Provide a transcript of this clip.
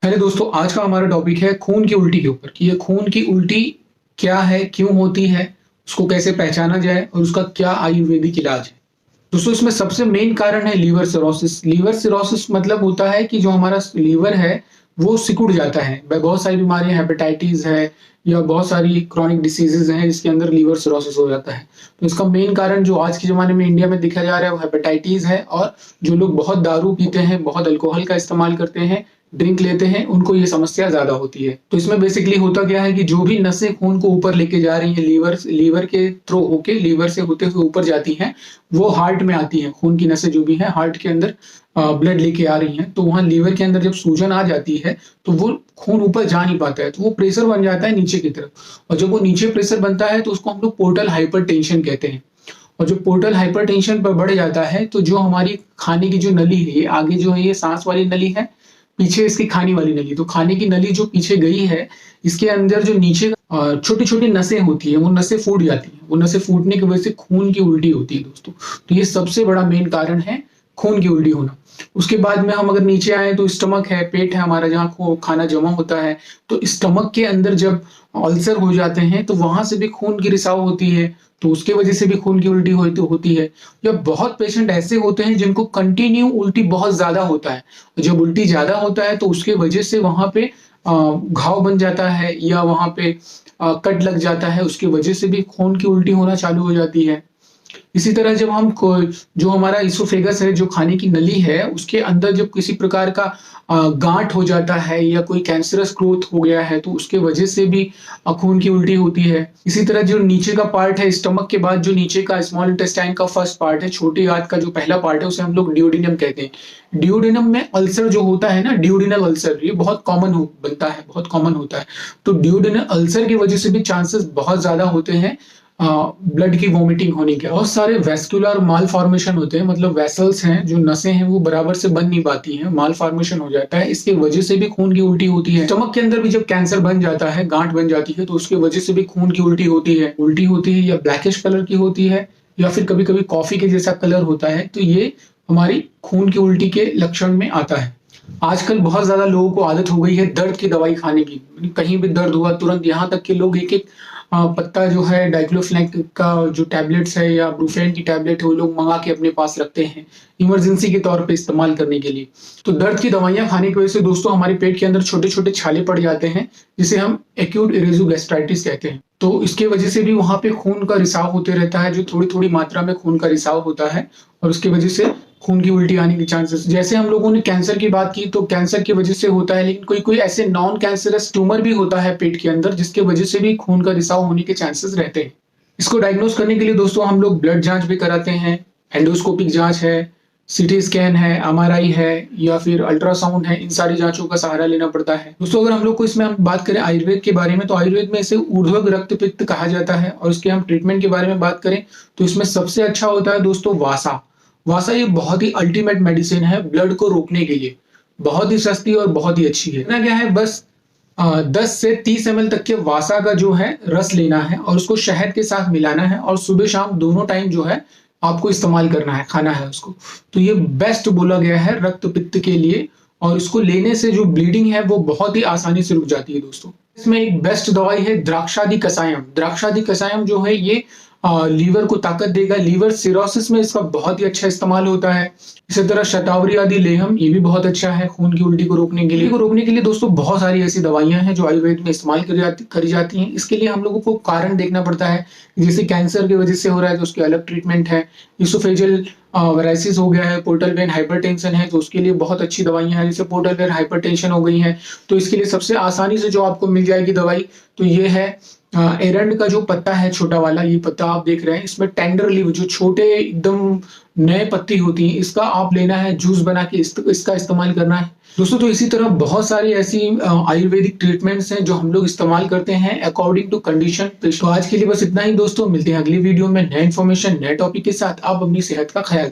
अरे दोस्तों, आज का हमारा टॉपिक है खून की उल्टी के ऊपर कि ये खून की उल्टी क्या है, क्यों होती है, उसको कैसे पहचाना जाए और उसका क्या आयुर्वेदिक इलाज है। दोस्तों, इसमें सबसे मेन कारण है लीवर सिरोसिस। लीवर सिरोसिस मतलब होता है कि जो हमारा लीवर है वो सिकुड़ जाता है। बहुत सारी बीमारियां, हेपेटाइटिस है या बहुत सारी क्रॉनिक डिसीजेज हैं जिसके अंदर लीवर सिरोसिस हो जाता है। तो इसका मेन कारण जो आज के ज़माने में इंडिया में देखा जा रहा है वो हेपेटाइटिस है। और जो लोग बहुत दारू पीते हैं, बहुत अल्कोहल का इस्तेमाल करते हैं, ड्रिंक लेते हैं, उनको ये समस्या ज़्यादा होती है। तो इसमें बेसिकली होता क्या है कि जो भी नसें खून को ऊपर लेके जा रही हैं, लीवर के थ्रू होके, लीवर से होते हुए ऊपर जाती हैं, वो हार्ट में आती हैं। खून की नसें जो भी हैं हार्ट के अंदर ब्लड लेके आ रही हैं, तो वहाँ लीवर के अंदर जब सूजन आ जाती है तो वो खून ऊपर जा नहीं पाता है, तो वो प्रेशर बन जाता है नीचे की तरफ। और जब वो नीचे प्रेशर बनता है तो उसको हम लोग पोर्टल हाइपरटेंशन कहते हैं। और जो पोर्टल हाइपरटेंशन पर बढ़ जाता है तो जो हमारी खाने की जो नली है, ये आगे जो है ये सांस वाली नली है, पीछे इसकी खाने वाली नली। तो खाने की नली जो पीछे गई है, इसके अंदर जो नीचे छोटी छोटी नसें होती है, वो नसें फूट जाती हैं। वो नसें फूटने की वजह से खून की उल्टी होती है दोस्तों। तो ये सबसे बड़ा मेन कारण है खून की उल्टी होना। उसके बाद में हम अगर नीचे आए तो स्टमक है, पेट है हमारा, जहाँ खाना जमा होता है। तो स्टमक के अंदर जब अल्सर हो जाते हैं तो वहां से भी खून की रिसाव होती है, तो उसके वजह से भी खून की उल्टी होती है। या बहुत पेशेंट ऐसे होते हैं जिनको कंटिन्यू उल्टी बहुत ज्यादा होता है। जब उल्टी ज्यादा होता है तो उसके वजह से वहां पे घाव बन जाता है या वहां पे कट लग जाता है, उसकी वजह से भी खून की उल्टी होना चालू हो जाती है। इसी तरह जब हम जो हमारा इसोफेगस है, जो खाने की नली है, उसके अंदर जब किसी प्रकार का गांठ हो जाता है या कोई कैंसरस ग्रोथ हो गया है तो उसके वजह से भी खून की उल्टी होती है। इसी तरह जो नीचे का पार्ट है, स्टमक के बाद जो नीचे का स्मॉल इंटेस्टाइन का फर्स्ट पार्ट है, छोटी आंत का जो पहला पार्ट है, उसे हम लोग ड्यूोडेनम कहते हैं। ड्यूोडेनम में अल्सर जो होता है ना, ड्यूोडेनल अल्सर, ये बहुत कॉमन बनता है, बहुत कॉमन होता है। तो ड्यूोडेनल अल्सर की वजह से भी चांसेस बहुत ज्यादा होते हैं ब्लड की वोमिटिंग होने के। बहुत सारे वेस्कुलर माल फॉर्मेशन होते हैं, मतलब वेसल्स हैं, जो नसें हैं वो बराबर से बन नहीं पाती हैं, माल फॉर्मेशन हो जाता है, इसकी वजह से भी खून की उल्टी होती है। स्टमक के अंदर भी जब कैंसर बन जाता है, गांठ बन जाती है, तो उसकी वजह से भी खून की उल्टी होती है। उल्टी होती है या ब्लैकिश कलर की होती है या फिर कभी कभी कॉफी के जैसा कलर होता है, तो ये हमारी खून की उल्टी के लक्षण में आता है। आजकल बहुत ज्यादा लोगों को आदत हो गई है दर्द की दवाई खाने की। कहीं भी दर्द हुआ तुरंत, यहाँ तक कि लोग एक एक पत्ता जो है डाइक्लोफिनेक का जो टैबलेट्स है या ब्रूफेन की टैबलेट है, वो लोग मंगा के अपने पास रखते हैं इमरजेंसी के तौर पे इस्तेमाल करने के लिए। तो दर्द की दवाइयां खाने की वजह से दोस्तों हमारे पेट के अंदर छोटे छोटे छाले पड़ जाते हैं, जिसे हम एक्यूट इरेज़ोगैस्ट्राइटिस कहते हैं। तो इसके वजह से भी वहां पे खून का रिसाव होते रहता है, जो थोड़ी थोड़ी मात्रा में खून का रिसाव होता है, और उसकी वजह से खून की उल्टी आने के चांसेस। जैसे हम लोगों ने कैंसर की बात की, तो कैंसर की वजह से होता है, लेकिन कोई कोई ऐसे नॉन कैंसरस ट्यूमर भी होता है पेट के अंदर, जिसके वजह से भी खून का रिसाव होने के चांसेस रहते हैं। इसको डायग्नोस करने के लिए दोस्तों हम लोग ब्लड जांच भी कराते हैं, एंडोस्कोपिक जांच है, सीटी स्कैन है, एमआरआई है या फिर अल्ट्रासाउंड है। इन सारी जांचों का सहारा लेना पड़ता है दोस्तों। अगर हम लोग को इसमें हम बात करें आयुर्वेद के बारे में, तो आयुर्वेद में इसे ऊर्ध्वक रक्तपित्त कहा जाता है। और इसके हम ट्रीटमेंट के बारे में बात करें तो इसमें सबसे अच्छा होता है दोस्तों वासा। वासा ये बहुत ही अल्टीमेट मेडिसिन है ब्लड को रोकने के लिए, बहुत ही सस्ती और बहुत ही अच्छी है। ना क्या है, बस 10 से 30 ml तक के वासा का जो है रस लेना है और उसको शहद के साथ मिलाना है, और सुबह शाम दोनों टाइम जो है आपको इस्तेमाल करना है, खाना है उसको। तो ये बेस्ट बोला गया है रक्त पित्त के लिए, और इसको लेने से जो ब्लीडिंग है वो बहुत ही आसानी से रुक जाती है दोस्तों। इसमें एक बेस्ट दवाई है द्राक्षादि कसायम। द्राक्षादि कसायम जो है ये लीवर को ताकत देगा। लीवर सिरोसिस में इसका बहुत ही अच्छा इस्तेमाल होता है। इसी तरह शतावरी आदि लेहम, ये भी बहुत अच्छा है खून की उल्टी को रोकने के लिए। दोस्तों बहुत सारी ऐसी दवाइयां हैं जो आयुर्वेद में इस्तेमाल करी जाती हैं। इसके लिए हम लोगों को कारण देखना पड़ता है, जैसे कैंसर की वजह से हो रहा है तो उसके अलग ट्रीटमेंट है। इसोफेजियल वेराइसिस हो गया है, पोर्टल वेन हाइपरटेंशन है, तो उसके लिए बहुत अच्छी दवाइयां हैं। जैसे पोर्टल वेन हाइपरटेंशन हो गई है तो इसके लिए सबसे आसानी से जो आपको मिल जाएगी दवाई, तो ये है एरंड का जो पत्ता है छोटा वाला, ये पत्ता आप देख रहे हैं, इसमें टेंडर लीव, जो छोटे एकदम नए पत्ती होती है, इसका आप लेना है, जूस बना के इसका इस्तेमाल करना है दोस्तों। तो इसी तरह बहुत सारी ऐसी आयुर्वेदिक ट्रीटमेंट्स हैं जो हम लोग इस्तेमाल करते हैं अकॉर्डिंग टू कंडीशन। तो आज के लिए बस इतना ही दोस्तों, मिलते हैं अगली वीडियो में नए इन्फॉर्मेशन, नए टॉपिक के साथ। आप अपनी सेहत का ख्याल